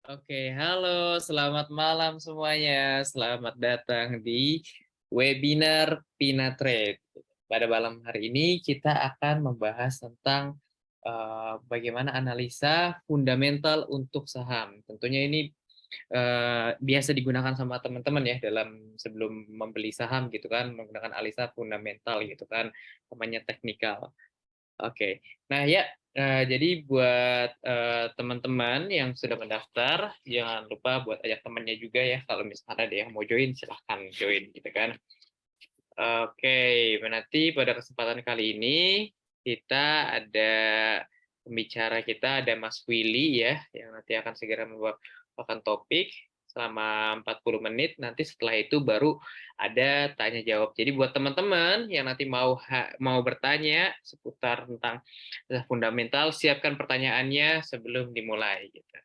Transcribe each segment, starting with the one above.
Oke, halo, selamat malam semuanya. Selamat datang di webinar Pinatrade. Pada malam hari ini kita akan membahas tentang bagaimana analisa fundamental untuk saham. Tentunya ini biasa digunakan sama teman-teman ya dalam sebelum membeli saham gitu kan, menggunakan analisa fundamental gitu kan, namanya teknikal. Oke. Nah ya, jadi buat, teman-teman yang sudah mendaftar, jangan lupa buat ajak temannya juga ya, kalau misalkan ada yang mau join, silahkan join gitu kan. Oke, nanti pada kesempatan kali ini, kita ada pembicara kita, ada Mas Willy ya, yang nanti akan segera membawakan topik selama 40 menit, nanti setelah itu baru ada tanya jawab. Jadi buat teman-teman yang nanti mau bertanya seputar tentang fundamental, siapkan pertanyaannya sebelum dimulai gitu.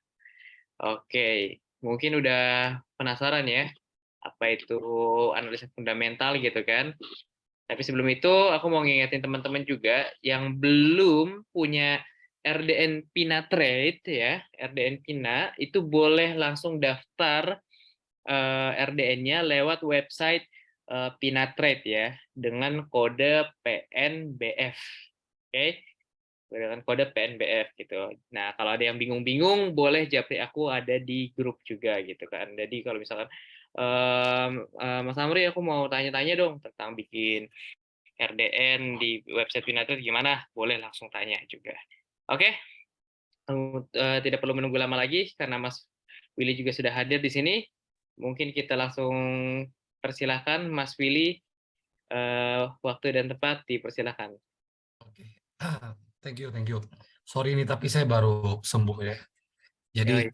Oke, mungkin udah penasaran ya, apa itu analisa fundamental gitu kan. Tapi sebelum itu aku mau ngingetin teman-teman juga yang belum punya RDN Pina Trade ya, RDN Pina itu boleh langsung daftar RDN-nya lewat website Pina Trade ya dengan kode PNBF. Oke, dengan kode PNBF gitu. Nah, kalau ada yang bingung-bingung, boleh japri aku ada di grup juga gitu kan. Jadi kalau misalkan Mas Amri, aku mau tanya-tanya dong tentang bikin RDN di website Pinatrade gimana? Boleh langsung tanya juga. Oke, tidak perlu menunggu lama lagi karena Mas Willy juga sudah hadir di sini. Mungkin kita langsung persilahkan Mas Willy, waktu dan tempat dipersilahkan. Oke. Thank you, thank you. Sorry nih, tapi saya baru sembuh ya. Ya, Jadi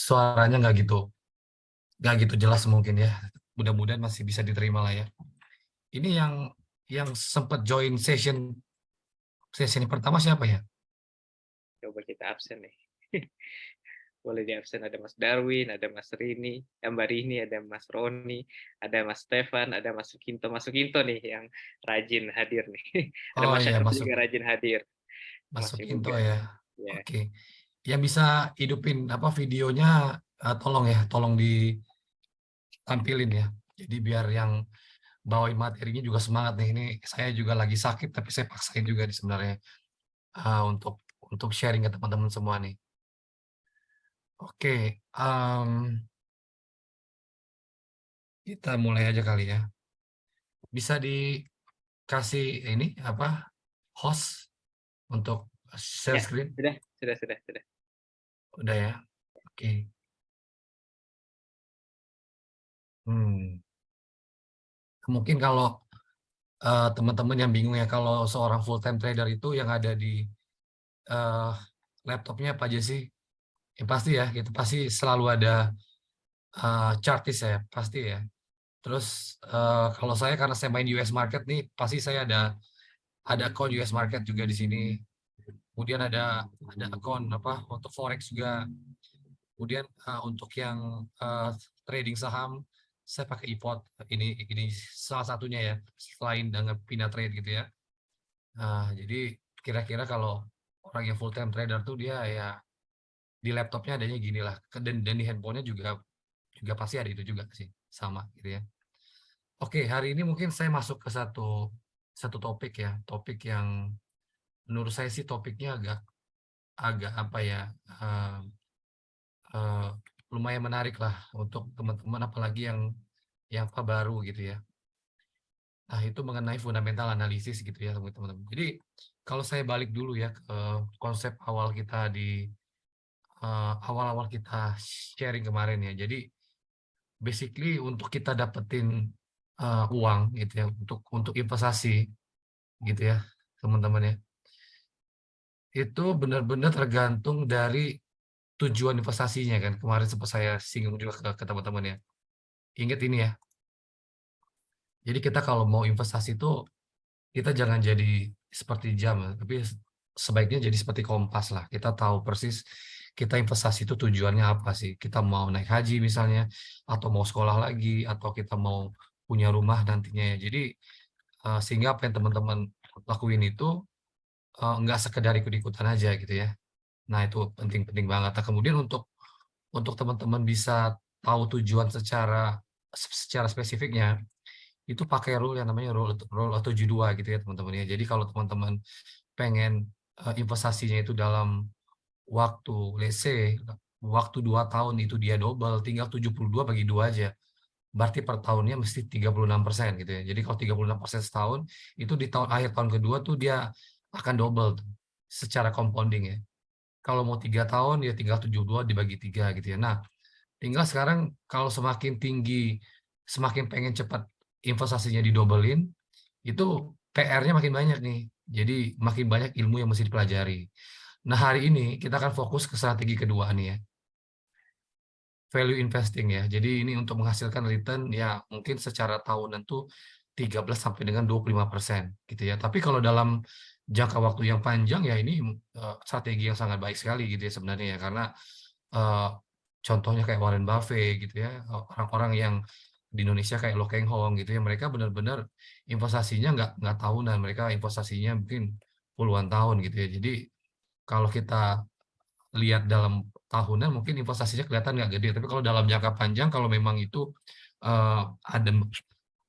suaranya nggak gitu jelas mungkin ya. Mudah-mudahan masih bisa diterima lah ya. Ini yang sempat join sesi pertama siapa ya? coba kita absen nih. Boleh di absen, ada Mas Darwin, ada Mas Rini, Mbak Rini, ada Mas Roni, ada Mas Stefan, ada Mas Sukinto. Mas Sukinto nih yang rajin hadir nih. Ada Oh Mas iya, Syarif juga rajin hadir. masuk Masnya Into juga. ya. Ya. Oke. Yang bisa hidupin apa videonya, tolong ya, tolong ditampilin ya. Jadi biar yang bawain materinya juga semangat nih. Ini saya juga lagi sakit tapi saya paksain juga nih sebenarnya, untuk sharing ke teman-teman semua nih. Oke, kita mulai aja kali ya. Bisa dikasih ini apa, host untuk share Ya, screen? sudah. Udah ya? Oke. Hmm. Mungkin kalau teman-teman yang bingung ya, kalau seorang full time trader itu yang ada di eh, laptopnya apa aja sih? Yang pasti ya, itu pasti selalu ada chartis ya, pasti ya. Terus kalau saya karena saya main US market nih, pasti saya ada account US market juga di sini. Kemudian ada account apa untuk forex juga. Kemudian untuk yang trading saham, saya pakai iPod. Ini salah satunya ya, selain dengan Pinatrade gitu ya. Jadi kira-kira kalau orang yang full time trader tuh dia ya di laptopnya adanya gini lah, dan di handphonenya juga pasti ada itu juga sih, sama gitu ya. Oke, hari ini mungkin saya masuk ke satu satu topik ya, topik yang menurut saya sih topiknya agak agak apa ya, eh, eh, lumayan menarik lah untuk teman-teman, apalagi yang apa baru gitu ya. Nah, itu mengenai fundamental analisis gitu ya teman-teman. Jadi kalau saya balik dulu ya ke konsep awal kita di awal-awal kita sharing kemarin ya. Jadi basically untuk kita dapetin uang gitu ya, untuk investasi gitu ya teman-teman ya. Itu benar-benar tergantung dari tujuan investasinya kan. Kemarin sempat saya singgung juga ke teman-teman ya. Ingat ini ya. Jadi kita kalau mau investasi itu kita jangan jadi seperti jam, tapi sebaiknya jadi seperti kompas lah. Kita tahu persis kita investasi itu tujuannya apa sih. Kita mau naik haji misalnya, atau mau sekolah lagi, atau kita mau punya rumah nantinya ya. Jadi sehingga apa yang teman-teman lakuin itu nggak sekedar ikut-ikutan aja gitu ya. Nah itu penting-penting banget. Nah, kemudian untuk teman-teman bisa tahu tujuan secara spesifiknya, itu pakai rule yang namanya rule 72 gitu ya teman-teman ya. Jadi kalau teman-teman pengen, investasinya itu dalam waktu let's say, waktu 2 tahun itu dia double, tinggal 72 bagi 2 aja. Berarti per tahunnya mesti 36% gitu ya. Jadi kalau 36% setahun, itu di akhir tahun kedua tuh dia akan double tuh, secara compounding ya. Kalau mau 3 tahun ya tinggal 72 dibagi 3 gitu ya. Nah, tinggal sekarang kalau semakin tinggi, semakin pengen cepat investasinya didobelin, itu PR-nya makin banyak nih. Jadi makin banyak ilmu yang mesti dipelajari. Nah, hari ini kita akan fokus ke strategi kedua nih ya, value investing ya. Jadi ini untuk menghasilkan return ya mungkin secara tahunan tuh 13 sampai dengan 25% gitu ya. Tapi kalau dalam jangka waktu yang panjang ya ini, strategi yang sangat baik sekali gitu ya sebenarnya ya. Karena, eee, contohnya kayak Warren Buffett gitu ya, orang-orang yang di Indonesia kayak Lo Keng Hong gitu ya, mereka benar-benar investasinya nggak tahunan, mereka investasinya mungkin puluhan tahun gitu ya. Jadi kalau kita lihat dalam tahunan mungkin investasinya kelihatan nggak gede, tapi kalau dalam jangka panjang kalau memang itu, eee,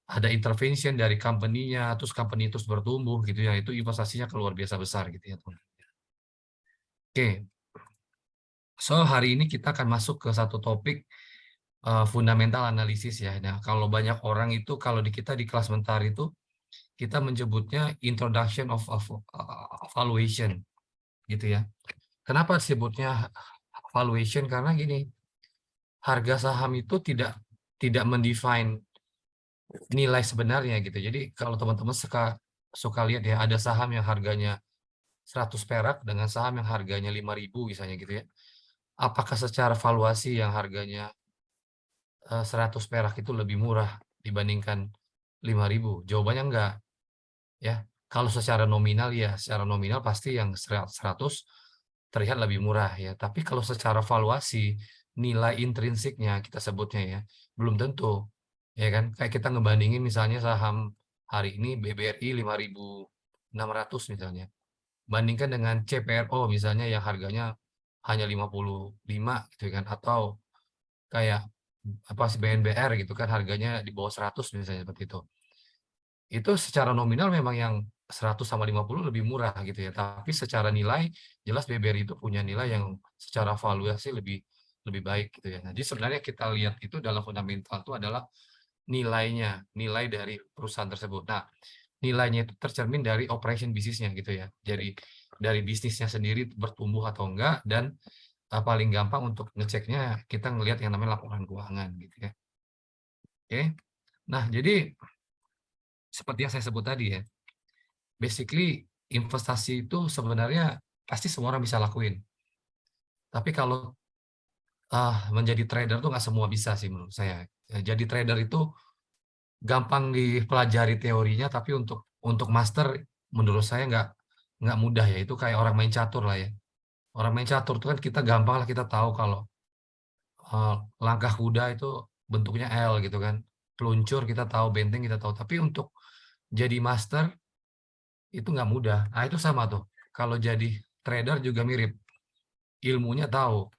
ada intervention dari company-nya, terus company terus bertumbuh gitu ya, itu investasinya luar biasa besar gitu ya, teman. Oke, so hari ini kita akan masuk ke satu topik, fundamental analisis ya. Nah, kalau banyak orang itu kalau di kita di kelas mentar itu, kita menyebutnya introduction of valuation gitu ya. Kenapa disebutnya valuation? Karena gini, harga saham itu tidak mendefine nilai sebenarnya gitu. Jadi kalau teman-teman suka suka lihat ya, ada saham yang harganya 100 perak dengan saham yang harganya 5.000 misalnya gitu ya. Apakah secara valuasi yang harganya, 100 perak itu lebih murah dibandingkan 5.000? Jawabannya enggak, ya. Kalau secara nominal ya, secara nominal pasti yang 100 terlihat lebih murah ya. Tapi kalau secara valuasi, nilai intrinsiknya kita sebutnya ya, belum tentu. Ya kan? Kayak kita ngebandingin misalnya saham hari ini BBRI 5.600 misalnya. Bandingkan dengan CPRO misalnya yang harganya hanya 55 gitu kan, atau kayak apa sih BNBR gitu kan harganya di bawah 100 misalnya seperti itu. Itu secara nominal memang yang 100 sama 50 lebih murah gitu ya, tapi secara nilai jelas BBRI itu punya nilai yang secara valuasi lebih lebih baik gitu ya. Nah, jadi sebenarnya kita lihat itu dalam fundamental itu adalah nilainya, nilai dari perusahaan tersebut. Nah, nilainya itu tercermin dari operation bisnisnya gitu ya. Jadi dari bisnisnya sendiri bertumbuh atau enggak dan, paling gampang untuk ngeceknya kita ngelihat yang namanya laporan keuangan gitu ya. Oke. Nah, jadi seperti yang saya sebut tadi ya, basically investasi itu sebenarnya pasti semua orang bisa lakuin. Tapi kalau, menjadi trader tuh nggak semua bisa sih menurut saya. Jadi trader itu gampang dipelajari teorinya, tapi untuk master menurut saya nggak mudah ya, itu kayak orang main catur lah ya. Orang main catur itu kan kita gampang lah kita tahu kalau, langkah kuda itu bentuknya L gitu kan, peluncur kita tahu, benteng kita tahu, tapi untuk jadi master itu nggak mudah. Nah itu sama tuh, kalau jadi trader juga mirip, ilmunya tahu,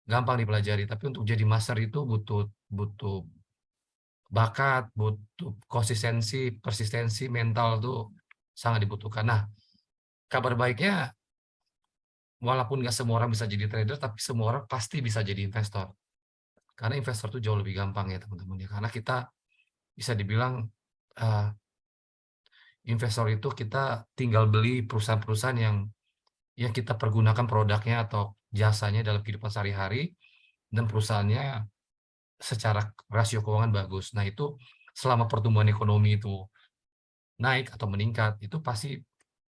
gampang dipelajari, tapi untuk jadi master itu butuh butuh bakat, butuh konsistensi, persistensi, mental tuh sangat dibutuhkan. Nah, kabar baiknya walaupun nggak semua orang bisa jadi trader, tapi semua orang pasti bisa jadi investor. Karena investor tuh jauh lebih gampang ya teman-teman ya. Karena kita bisa dibilang eh, investor itu kita tinggal beli perusahaan-perusahaan yang kita pergunakan produknya atau jasanya dalam kehidupan sehari-hari dan perusahaannya secara rasio keuangan bagus. Nah, itu selama pertumbuhan ekonomi itu naik atau meningkat, itu pasti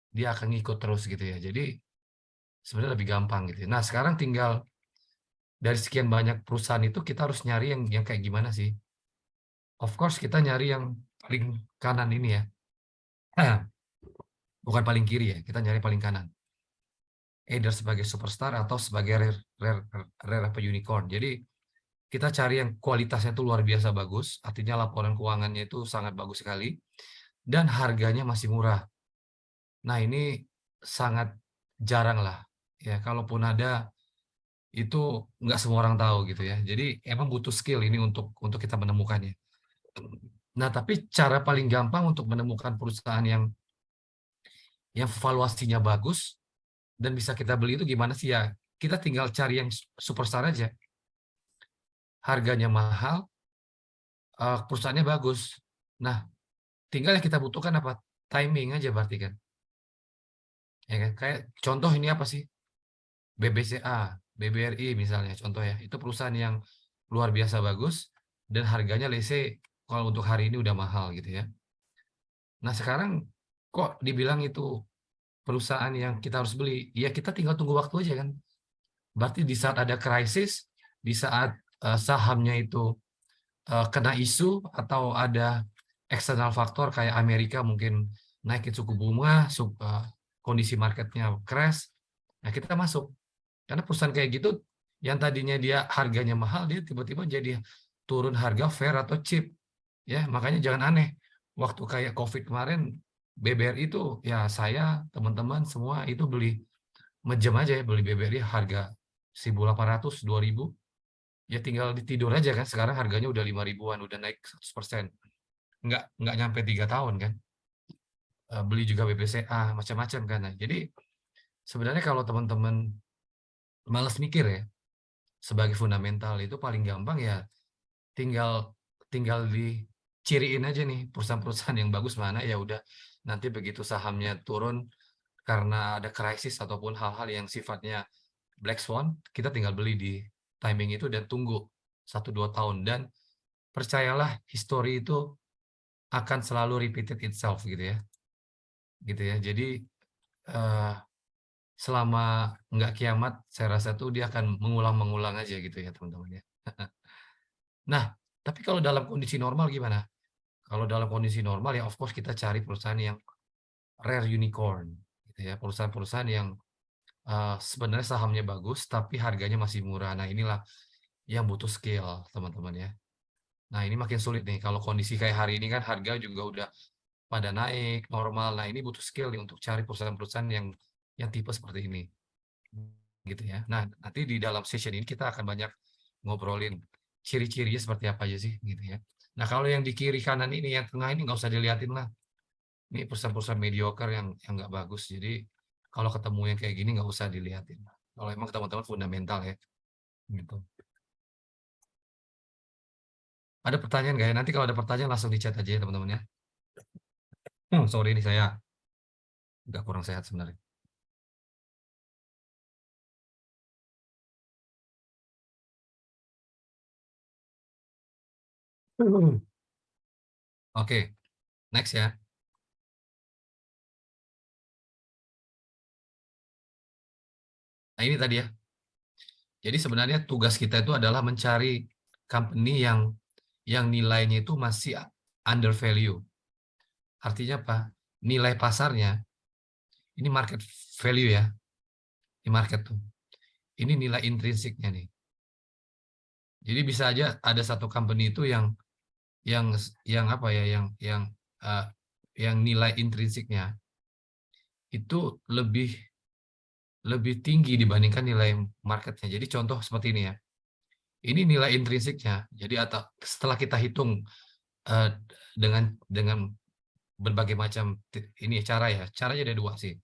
dia akan ngikut terus gitu ya. Jadi sebenarnya lebih gampang gitu ya. Nah, sekarang tinggal dari sekian banyak perusahaan itu kita harus nyari yang kayak gimana sih? Of course kita nyari yang paling kanan ini ya. Bukan paling kiri ya, kita nyari paling kanan. Either sebagai superstar atau sebagai rare apa unicorn. Jadi kita cari yang kualitasnya itu luar biasa bagus, artinya laporan keuangannya itu sangat bagus sekali dan harganya masih murah. Nah, ini sangat jarang lah ya, kalaupun ada itu nggak semua orang tahu gitu ya. Jadi emang butuh skill ini untuk kita menemukannya. Nah, tapi cara paling gampang untuk menemukan perusahaan yang valuasinya bagus dan bisa kita beli itu gimana sih ya? Kita tinggal cari yang superstar aja. Harganya mahal, perusahaannya bagus. Nah, tinggal yang kita butuhkan apa? Timing aja berarti kan. Ya kan? Kayak contoh ini apa sih? BBCA, BBRI misalnya contoh ya. Itu perusahaan yang luar biasa bagus dan harganya let's say kalau untuk hari ini udah mahal gitu ya. Nah, sekarang kok dibilang itu perusahaan yang kita harus beli? Ya kita tinggal tunggu waktu aja kan. Berarti di saat ada krisis, di saat sahamnya itu kena isu atau ada eksternal faktor kayak Amerika mungkin naikin suku bunga, kondisi marketnya crash, nah kita masuk. Karena perusahaan kayak gitu, yang tadinya dia harganya mahal, dia tiba-tiba jadi turun harga fair atau cheap. Ya, makanya jangan aneh. Waktu kayak COVID kemarin, BBRI itu ya saya, teman-teman semua itu beli mejem aja ya, beli BBRI harga 1.800, 2.000. Ya tinggal tidur aja kan, sekarang harganya udah 5 ribuan, udah naik 100%. Nggak nyampe 3 tahun kan. Beli juga BPCA, macam-macam kan. Nah, jadi sebenarnya kalau teman-teman malas mikir ya, sebagai fundamental itu paling gampang ya tinggal tinggal diciriin aja nih perusahaan-perusahaan yang bagus mana, ya udah nanti begitu sahamnya turun karena ada krisis ataupun hal-hal yang sifatnya black swan, kita tinggal beli di timing itu dan tunggu 1-2 tahun. Dan percayalah, history itu akan selalu repeated itself gitu ya. Jadi selama nggak kiamat, saya rasa tuh dia akan mengulang-mengulang aja gitu ya teman-teman ya. Nah, tapi kalau dalam kondisi normal gimana? Kalau dalam kondisi normal ya of course kita cari perusahaan yang rare unicorn gitu ya, perusahaan-perusahaan yang sebenarnya sahamnya bagus tapi harganya masih murah. Nah, inilah yang butuh skill teman-teman ya. Nah, ini makin sulit nih kalau kondisi kayak hari ini kan harga juga udah pada naik normal. Nah, ini butuh skill nih untuk cari perusahaan-perusahaan yang tipe seperti ini gitu ya. Nah, nanti di dalam session ini kita akan banyak ngobrolin ciri-cirinya seperti apa aja sih gitu ya. Nah, kalau yang di kiri kanan ini, yang tengah ini nggak usah diliatin lah. Ini perusahaan-perusahaan mediocre yang nggak bagus. Jadi kalau ketemu yang kayak gini nggak usah diliatin. Kalau emang teman-teman fundamental ya, gitu. Ada pertanyaan nggak ya? Nanti kalau ada pertanyaan langsung di chat aja ya teman-teman ya. Sorry ini saya nggak kurang sehat sebenarnya. Oke, next ya. Nah ini tadi ya. Jadi sebenarnya tugas kita itu adalah mencari company yang nilainya itu masih under value. Artinya apa? Nilai pasarnya, ini market value ya, di market tuh. Ini nilai intrinsiknya nih. Jadi bisa aja ada satu company itu yang yang apa ya, yang nilai intrinsiknya itu lebih tinggi dibandingkan nilai marketnya. Jadi contoh seperti ini ya. Ini nilai intrinsiknya. Jadi atau setelah kita hitung dengan berbagai macam ini cara ya. Caranya ada dua sih.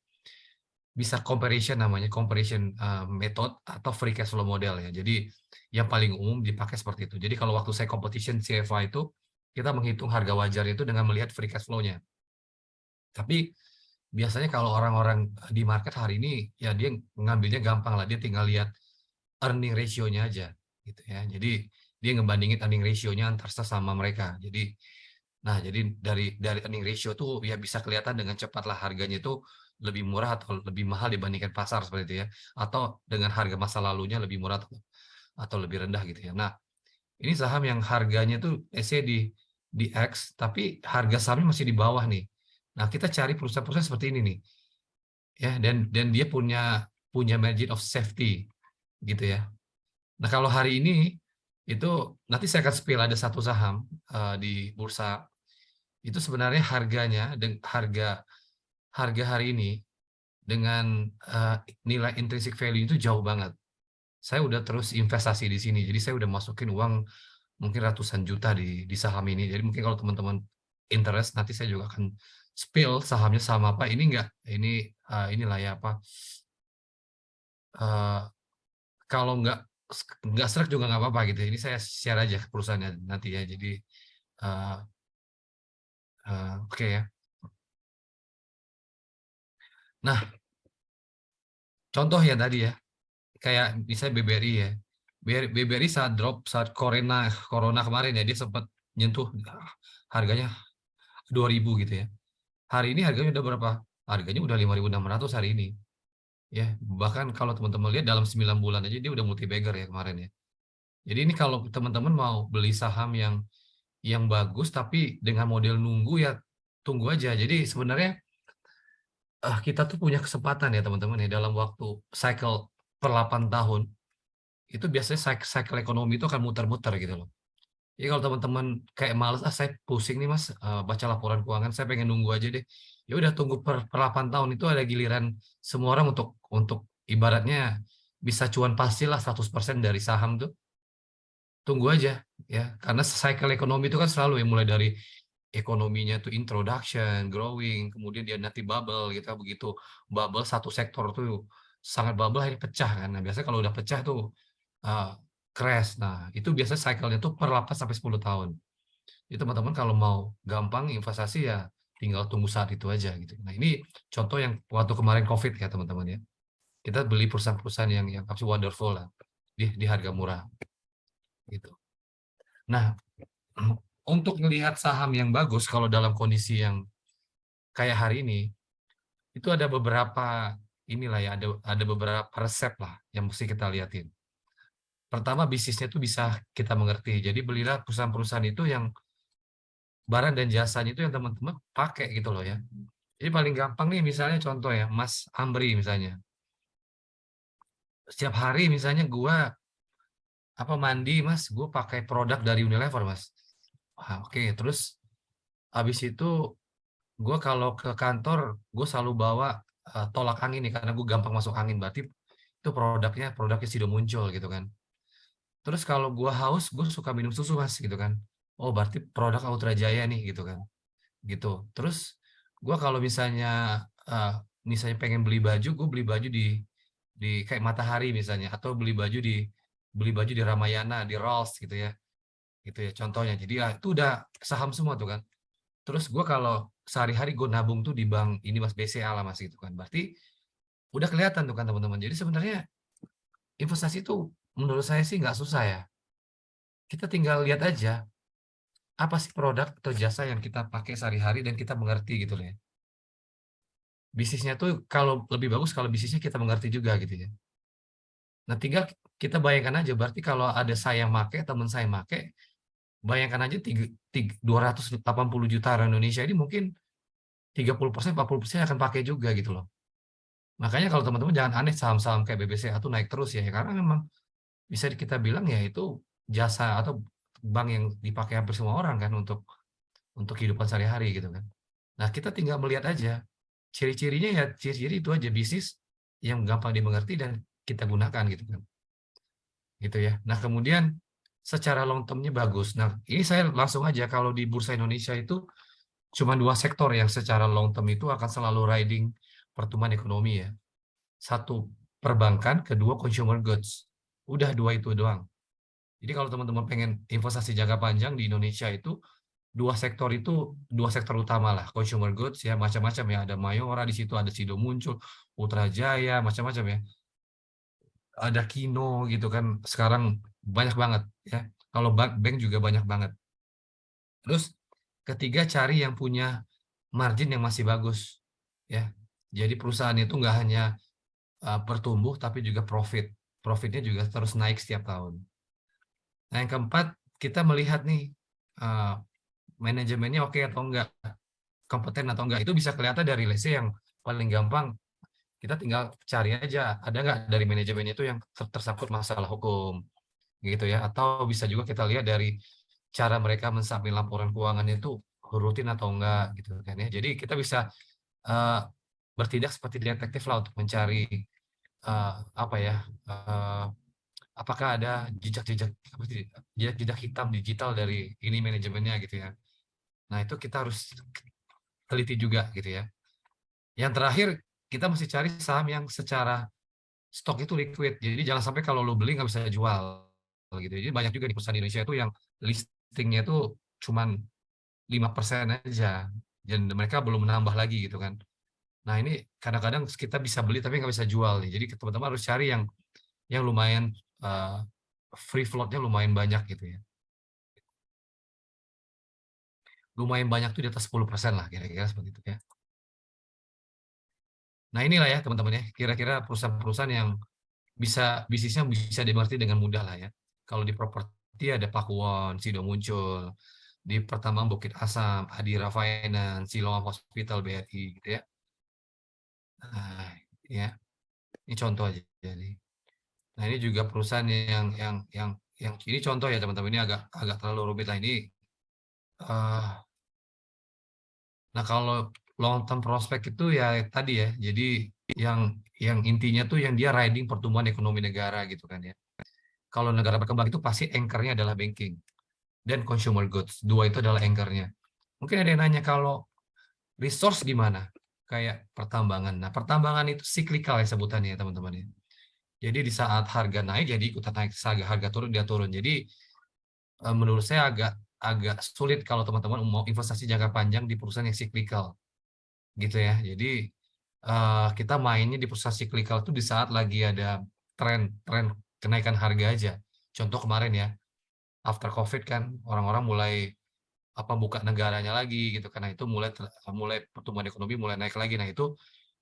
Bisa comparison namanya, comparison method atau free cash flow model ya. Jadi yang paling umum dipakai seperti itu. Jadi kalau waktu saya competition CFA itu kita menghitung harga wajar itu dengan melihat free cash flow-nya. Tapi biasanya kalau orang-orang di market hari ini ya dia ngambilnya gampang lah, dia tinggal lihat earning ratio-nya aja gitu ya. Jadi dia ngebandingin earning ratio-nya antar sesama mereka. Jadi dari earning ratio tuh ya bisa kelihatan dengan cepat lah harganya itu lebih murah atau lebih mahal dibandingkan pasar seperti itu ya. Atau dengan harga masa lalunya lebih murah atau lebih rendah gitu ya. Nah, ini saham yang harganya tuh di X tapi harga sahamnya masih di bawah nih. Nah, kita cari perusahaan-perusahaan seperti ini nih. Ya, dan dia punya margin of safety gitu ya. Nah, kalau hari ini itu nanti saya akan spill ada satu saham di bursa itu sebenarnya harganya dan harga hari ini dengan nilai intrinsic value itu jauh banget. saya udah terus investasi di sini. Jadi saya udah masukin uang mungkin ratusan juta di saham ini. Jadi mungkin kalau teman-teman interest, nanti saya juga akan spill sahamnya sama apa. Ini enggak, inilah ya apa, eh, kalau nggak serak juga nggak apa-apa gitu. Ini saya share aja ke perusahaannya nanti ya. Jadi eh, oke ya. Nah, contoh ya tadi ya, kayak misalnya BBRI ya. BBRI saat drop saat corona kemarin ya, dia sempat nyentuh harganya 2.000 gitu ya. Hari ini harganya udah berapa? Harganya udah 5.600 hari ini. Ya, bahkan kalau teman-teman lihat dalam 9 bulan aja dia udah multi bagger ya kemarin ya. Jadi ini kalau teman-teman mau beli saham yang bagus tapi dengan model nunggu ya, tunggu aja. Jadi sebenarnya kita tuh punya kesempatan ya teman-teman ya, dalam waktu cycle per 8 tahun itu biasanya cycle ekonomi itu akan muter-muter gitu loh. Jadi kalau teman-teman kayak males, saya pusing nih mas, baca laporan keuangan, saya pengen nunggu aja deh. Ya udah tunggu per 8 tahun itu ada giliran semua orang untuk ibaratnya bisa cuan pastilah 100% dari saham tuh. Tunggu aja ya, karena cycle ekonomi itu kan selalu ya, mulai dari ekonominya tuh introduction, growing, kemudian dia nanti bubble gitu. Begitu bubble satu sektor tuh sangat bubble, akhirnya pecah kan. Nah, biasanya kalau udah pecah tuh uh, crash. Nah, itu biasanya cycle-nya tuh per 8 sampai 10 tahun. Jadi teman-teman kalau mau gampang investasi ya tinggal tunggu saat itu aja gitu. Nah, ini contoh yang waktu kemarin COVID ya teman-teman ya. Kita beli perusahaan-perusahaan yang pasti wonderful lah di harga murah gitu. Nah, untuk melihat saham yang bagus kalau dalam kondisi yang kayak hari ini, itu ada beberapa inilah ya, ada beberapa resep lah yang mesti kita lihatin. Pertama, bisnisnya itu bisa kita mengerti. Jadi belilah perusahaan-perusahaan itu yang barang dan jasanya itu yang teman-teman pakai gitu loh ya. Jadi paling gampang nih misalnya contoh ya, Mas Amri misalnya. Setiap hari misalnya gua mandi Mas, gue pakai produk dari Unilever Mas. Oke. Terus habis itu gue kalau ke kantor gue selalu bawa tolak angin nih karena gue gampang masuk angin, berarti itu produknya Sido muncul gitu kan. Terus kalau gue haus gue suka minum susu Mas gitu kan. Oh berarti produk Ultra Jaya nih gitu kan. Gitu. Terus gue kalau misalnya pengen beli baju, gue beli baju di kayak Matahari misalnya, atau beli baju di Ramayana, di Rolls gitu ya. Gitu ya contohnya. Jadi ya itu udah saham semua tuh kan. Terus gue kalau sehari-hari gue nabung tuh di bank ini Mas, BCA lah Mas gitu kan. Berarti udah kelihatan tuh kan teman-teman. Jadi sebenarnya investasi itu menurut saya sih nggak susah ya. Kita tinggal lihat aja apa sih produk atau jasa yang kita pakai sehari-hari dan kita mengerti gitu loh ya. Bisnisnya tuh kalau lebih bagus kalau bisnisnya kita mengerti juga gitu ya. Nah, tinggal kita bayangkan aja, berarti kalau ada saya make, teman saya make, bayangkan aja 280 juta orang Indonesia ini mungkin 30%, 40% akan pakai juga gitu loh. Makanya kalau teman-teman jangan aneh saham-saham kayak BBCA tuh naik terus ya, karena memang bisa kita bilang ya itu jasa atau bank yang dipakai hampir semua orang kan untuk kehidupan sehari-hari gitu kan. Nah, kita tinggal melihat aja ciri-cirinya ya, ciri-ciri itu aja, bisnis yang gampang dimengerti dan kita gunakan gitu kan. Gitu ya. Nah, kemudian secara long term-nya bagus. Nah, ini saya langsung aja, kalau di Bursa Indonesia itu cuma dua sektor yang secara long term itu akan selalu riding pertumbuhan ekonomi ya. Satu perbankan, kedua consumer goods. Udah dua itu doang. Jadi kalau teman-teman pengen investasi jangka panjang di Indonesia itu dua sektor utama lah, consumer goods ya, macam-macam ya, ada Mayora di situ, ada Sido muncul, Putra Jaya, macam-macam ya. Ada Kino gitu kan, sekarang banyak banget ya. Kalau bank juga banyak banget. Terus ketiga, cari yang punya margin yang masih bagus ya. Jadi perusahaan itu nggak hanya bertumbuh tapi juga profitnya juga terus naik setiap tahun. Nah, yang keempat, kita melihat nih manajemennya oke atau enggak, kompeten atau enggak. Itu bisa kelihatan dari lese yang paling gampang, kita tinggal cari aja ada nggak dari manajemennya itu yang tersangkut masalah hukum gitu ya, atau bisa juga kita lihat dari cara mereka mensubmit laporan keuangannya itu rutin atau enggak gitu kan ya. Jadi kita bisa uh, bertindak seperti detektif lah untuk mencari apa ya, apakah ada jejak-jejak jejak-jejak hitam digital dari ini manajemennya gitu ya. Nah, itu kita harus teliti juga gitu ya. Yang terakhir, kita mesti cari saham yang secara stok itu liquid. Jadi jangan sampai kalau lo beli nggak bisa jual gitu. Jadi banyak juga di perusahaan Indonesia itu yang listingnya itu cuman 5% aja dan mereka belum menambah lagi gitu kan. Nah, ini kadang-kadang kita bisa beli tapi nggak bisa jual nih. Jadi teman-teman harus cari yang lumayan free float-nya lumayan banyak gitu ya. Lumayan banyak tuh di atas 10% lah kira-kira seperti itu ya. Nah, inilah ya teman-teman ya, kira-kira perusahaan-perusahaan yang bisnisnya bisa dimengerti dengan mudah lah ya. Kalau di properti ada Pakuwon, Sido Muncul, di Pertambangan Bukit Asam, Adira Finance, Siloam Hospital BRI gitu ya. Nah, ya, ini contoh aja nih. Nah, ini juga perusahaan yang ini contoh ya teman-teman, ini agak terlalu rumit lah ini. Nah, kalau long term prospect itu ya tadi ya, jadi yang intinya tuh yang dia riding pertumbuhan ekonomi negara gitu kan ya. Kalau negara berkembang itu pasti anchor-nya adalah banking dan consumer goods. Dua itu adalah anchor-nya. Mungkin ada yang nanya kalau resource gimana? Kayak pertambangan. Nah, pertambangan itu cyclical ya sebutannya ya teman-teman ya. Jadi di saat harga naik jadi ikutan naik, saat harga turun dia turun. Jadi menurut saya agak sulit kalau teman-teman mau investasi jangka panjang di perusahaan yang cyclical gitu ya. Jadi kita mainnya di perusahaan cyclical itu di saat lagi ada tren kenaikan harga aja. Contoh kemarin ya, after COVID kan orang-orang mulai buka negaranya lagi gitu karena itu mulai pertumbuhan ekonomi mulai naik lagi. Nah, itu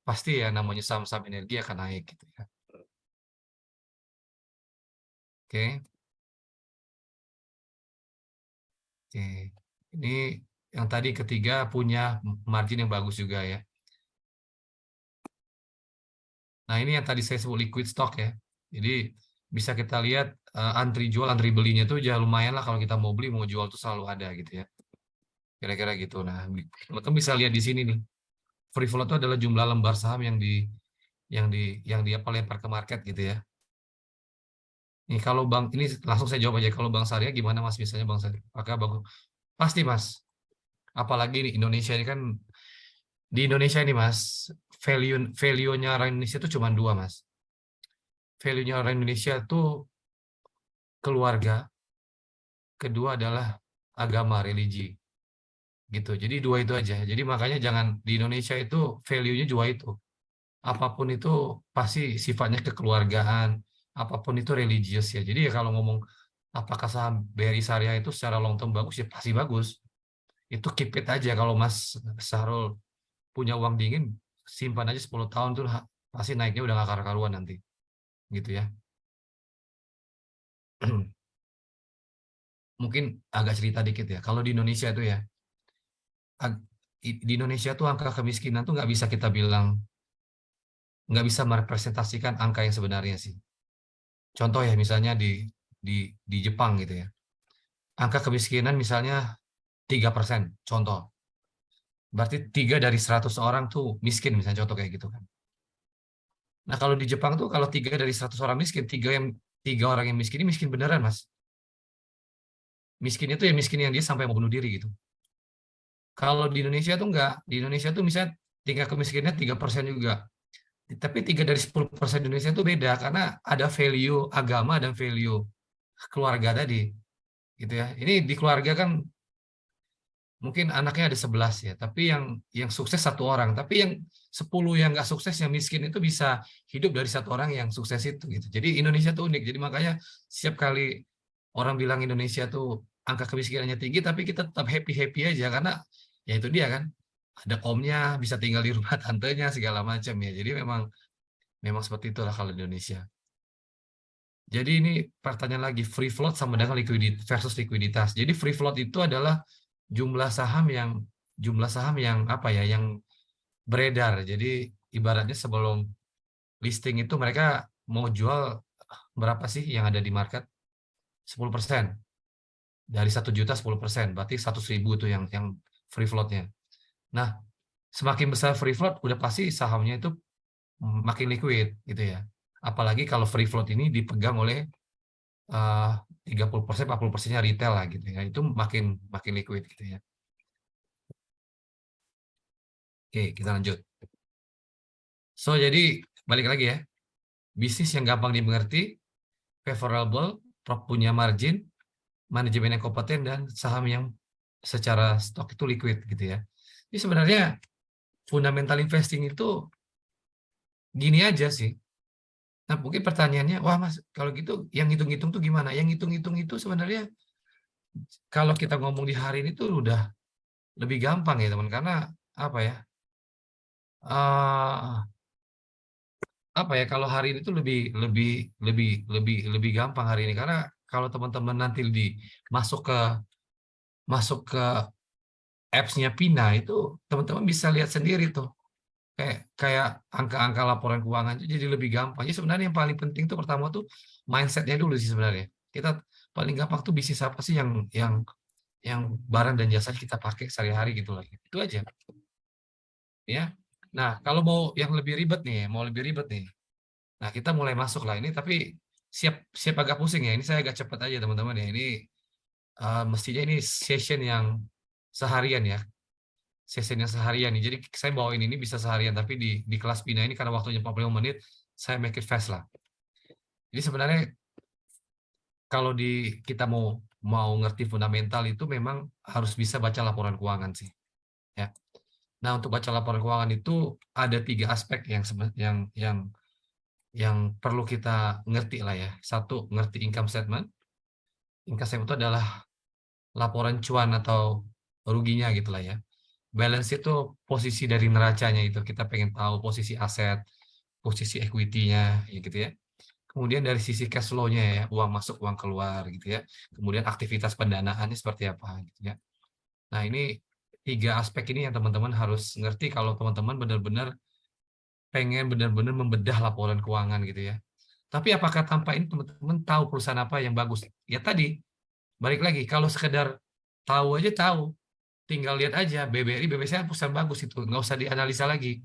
pasti ya namanya saham-saham energi akan naik gitu ya. Oke. Oke. Ini yang tadi ketiga punya margin yang bagus juga ya. Nah, ini yang tadi saya sebut liquid stock ya. Jadi bisa kita lihat antri jual, antri belinya tuh ya lumayan lah kalau kita mau beli, mau jual tuh selalu ada gitu ya. Kira-kira gitu. Nah, teman-teman bisa lihat di sini nih. Free float itu adalah jumlah lembar saham yang dia lempar ke market gitu ya. Nih kalau Bang ini langsung saya jawab aja, kalau Bang Syariah gimana Mas misalnya Bang Syariah? Apakah bagus? Pasti Mas. Apalagi di Indonesia ini kan di Indonesia ini Mas, value-nya orang Indonesia itu cuma dua Mas. Value-nya orang Indonesia itu keluarga, kedua adalah agama, religi. Gitu. Jadi dua itu aja. Jadi makanya jangan di Indonesia itu value-nya dua itu. Apapun itu pasti sifatnya kekeluargaan, apapun itu religius ya. Jadi ya kalau ngomong apakah saham BRI Syariah itu secara long term bagus ya pasti bagus. Itu keep it aja kalau Mas Sahrul punya uang dingin, simpan aja 10 tahun tuh pasti naiknya udah gak karu-karuan nanti. Gitu ya. Mungkin agak cerita dikit ya. Kalau di Indonesia itu ya, di Indonesia tuh angka kemiskinan tuh nggak bisa kita bilang, nggak bisa merepresentasikan angka yang sebenarnya sih. Contoh ya misalnya di Jepang gitu ya. Angka kemiskinan misalnya 3%, contoh. Berarti 3 dari 100 orang tuh miskin misalnya contoh kayak gitu kan. Nah, kalau di Jepang tuh kalau 3 dari 100 orang miskin, 3 orang yang miskin ini miskin beneran, Mas. Miskin itu ya miskin yang dia sampai mau bunuh diri gitu. Kalau di Indonesia tuh enggak. Di Indonesia tuh misalnya tingkat kemiskinannya 3% juga. Tapi 3 dari 10% Indonesia itu beda karena ada value agama dan value keluarga tadi. Gitu ya. Ini di keluarga kan mungkin anaknya ada 11 ya, tapi yang sukses 1 orang, tapi yang 10 yang nggak sukses, yang miskin itu bisa hidup dari 1 orang yang sukses itu gitu. Jadi Indonesia tuh unik. Jadi makanya setiap kali orang bilang Indonesia tuh angka kemiskinannya tinggi, tapi kita tetap happy-happy aja karena ya itu dia kan. Ada omnya, bisa tinggal di rumah tantenya segala macam ya. Jadi memang seperti itulah kalau di Indonesia. Jadi ini pertanyaan lagi, free float sama dengan versus likuiditas. Jadi free float itu adalah jumlah saham yang yang beredar. Jadi ibaratnya sebelum listing itu mereka mau jual berapa sih yang ada di market? 10%. Dari 1 juta 10%, berarti 100.000 itu yang free float-nya. Nah, semakin besar free float udah pasti sahamnya itu makin liquid gitu ya. Apalagi kalau free float ini dipegang oleh 30%, 40%-nya retail lah gitu ya. Itu makin liquid gitu ya. Oke, kita lanjut. So, jadi balik lagi ya. Bisnis yang gampang dimengerti, favorable, punya margin, manajemen yang kompeten, dan saham yang secara stok itu liquid gitu ya. Jadi sebenarnya fundamental investing itu gini aja sih. Nah, mungkin pertanyaannya, wah Mas, kalau gitu yang hitung-hitung tuh gimana? Yang hitung-hitung itu sebenarnya kalau kita ngomong di hari ini tuh udah lebih gampang ya teman, karena apa ya? eh apa ya, kalau hari ini tuh lebih gampang hari ini, karena kalau teman-teman nanti masuk ke apps-nya Pina itu teman-teman bisa lihat sendiri tuh, kayak angka-angka laporan keuangan itu jadi lebih gampang. Jadi sebenarnya yang paling penting tuh pertama tuh mindset-nya dulu sih sebenarnya. Kita paling gampang tuh bisnis apa sih yang barang dan jasa kita pakai sehari-hari gitu lah. Itu aja ya. Nah, kalau mau yang lebih ribet nih, nah kita mulai masuk lah ini, tapi siap siap agak pusing ya. Ini saya agak cepat aja teman-teman ya. Ini mestinya ini session yang seharian ya. Session yang seharian nih. Jadi saya bawain ini bisa seharian, tapi di kelas Pina ini karena waktunya 45 menit, saya make it fast lah. Jadi sebenarnya kalau kita mau ngerti fundamental itu memang harus bisa baca laporan keuangan sih. Ya. Nah, untuk baca laporan keuangan itu ada 3 aspek yang perlu kita ngerti lah ya. Satu, ngerti income statement. Income statement itu adalah laporan cuan atau ruginya gitu lah ya. Balance itu posisi dari neracanya, itu kita pengen tahu posisi aset, posisi equity-nya ya gitu ya. Kemudian dari sisi cash flow-nya ya, uang masuk uang keluar gitu ya. Kemudian aktivitas pendanaannya seperti apa gitu ya. Nah, ini 3 aspek ini yang teman-teman harus ngerti kalau teman-teman benar-benar pengen benar-benar membedah laporan keuangan gitu ya. Tapi apakah tanpa ini teman-teman tahu perusahaan apa yang bagus? Ya tadi, balik lagi, kalau sekedar tahu aja tahu, tinggal lihat aja BBRI, BBCA perusahaan bagus itu, nggak usah dianalisa lagi.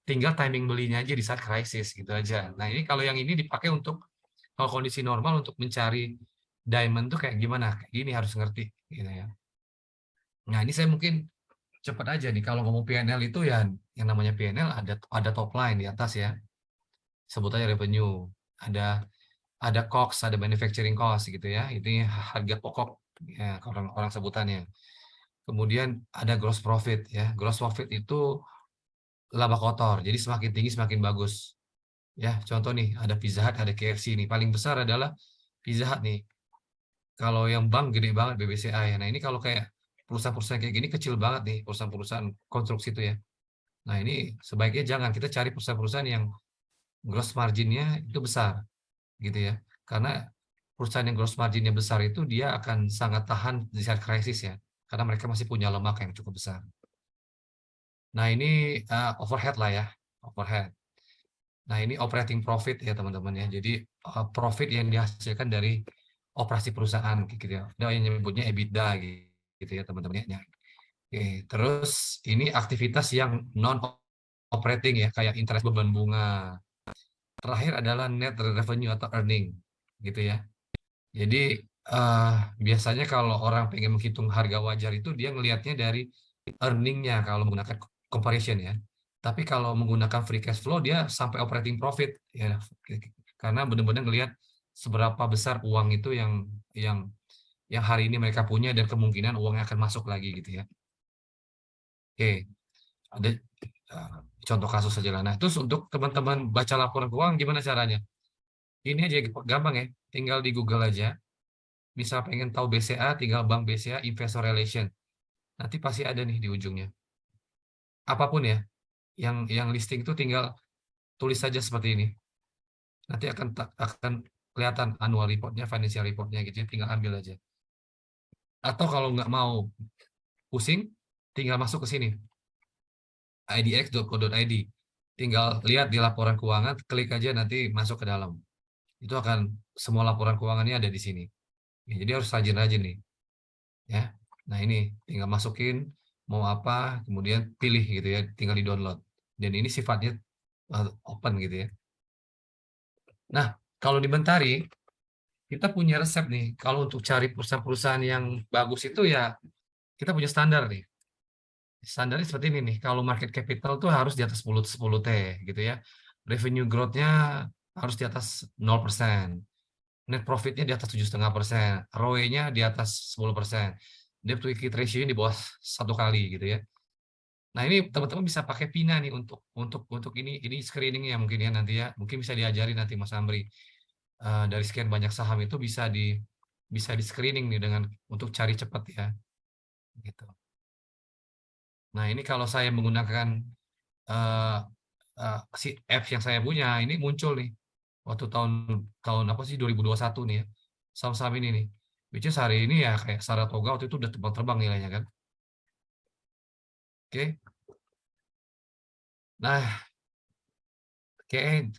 Tinggal timing belinya aja di saat krisis gitu aja. Nah, ini kalau yang ini dipakai untuk kalau kondisi normal untuk mencari diamond tuh kayak gimana? Kayak gini harus ngerti gitu ya. Nah, ini saya mungkin cepat aja nih, kalau ngomong P&L itu ya yang namanya P&L ada top line di atas ya. Sebutannya revenue. Ada COGS, ada manufacturing cost gitu ya. Ini harga pokok ya, orang sebutannya. Kemudian ada gross profit ya. Gross profit itu laba kotor. Jadi semakin tinggi semakin bagus. Ya, contoh nih, ada Pizza Hut, ada KFC nih. Paling besar adalah Pizza Hut nih. Kalau yang bank gede banget BBCA ya. Nah, ini kalau kayak perusahaan-perusahaan kayak gini kecil banget nih, perusahaan-perusahaan konstruksi itu ya. Nah, ini sebaiknya jangan, kita cari perusahaan-perusahaan yang gross marginnya itu besar gitu ya. Karena perusahaan yang gross marginnya besar itu dia akan sangat tahan di saat krisis ya. Karena mereka masih punya lemak yang cukup besar. Nah, ini overhead lah ya, overhead. Nah, ini operating profit ya teman-teman ya. Jadi profit yang dihasilkan dari operasi perusahaan gitu ya. Ada yang nyebutnya EBITDA gitu ya teman-teman ya. Oke, terus ini aktivitas yang non operating ya, kayak interest, beban bunga. Terakhir adalah net revenue atau earning gitu ya. Jadi biasanya kalau orang pengen menghitung harga wajar itu dia ngelihatnya dari earning-nya kalau menggunakan comparison ya. Tapi kalau menggunakan free cash flow dia sampai operating profit ya. Karena benar-benar ngelihat seberapa besar uang itu yang hari ini mereka punya dan kemungkinan uangnya akan masuk lagi gitu ya. Oke, ada contoh kasus saja lah. Nah, terus untuk teman-teman baca laporan keuangan gimana caranya? Ini aja gampang ya, tinggal di Google aja. Misal pengen tahu BCA, tinggal Bank BCA Investor Relation. Nanti pasti ada nih di ujungnya. Apapun ya, yang listing itu tinggal tulis saja seperti ini. Nanti akan kelihatan annual report-nya, financial report-nya gitu ya, tinggal ambil aja. Atau kalau nggak mau pusing, tinggal masuk ke sini. idx.co.id. Tinggal lihat di laporan keuangan, klik aja nanti masuk ke dalam. Itu akan semua laporan keuangannya ada di sini. Ya, jadi harus rajin-rajin nih. Ya. Nah, ini tinggal masukin mau apa, kemudian pilih gitu ya, tinggal di-download. Dan ini sifatnya open gitu ya. Nah, kalau di Mentari kita punya resep nih. Kalau untuk cari perusahaan-perusahaan yang bagus itu ya kita punya standar nih. Standarnya seperti ini nih. Kalau market capital tuh harus di atas 10 T gitu ya. Revenue growth-nya harus di atas 0%. Net profit-nya di atas 7,5%. ROE-nya di atas 10%. Debt to equity ratio-nya di bawah 1 kali gitu ya. Nah, ini teman-teman bisa pakai Pina nih untuk ini screening-nya mungkin ya nanti ya. Mungkin bisa diajari nanti Mas Amri. Dari sekian banyak saham itu bisa di screening nih dengan untuk cari cepat ya. Gitu. Nah, ini kalau saya menggunakan eh, si apps yang saya punya, ini muncul nih waktu tahun tahun apa sih 2021 nih ya. Saham-saham ini nih. Which is hari ini ya kayak Saratoga waktu itu udah terbang-terbang nilainya kan. Oke. Nah, kayak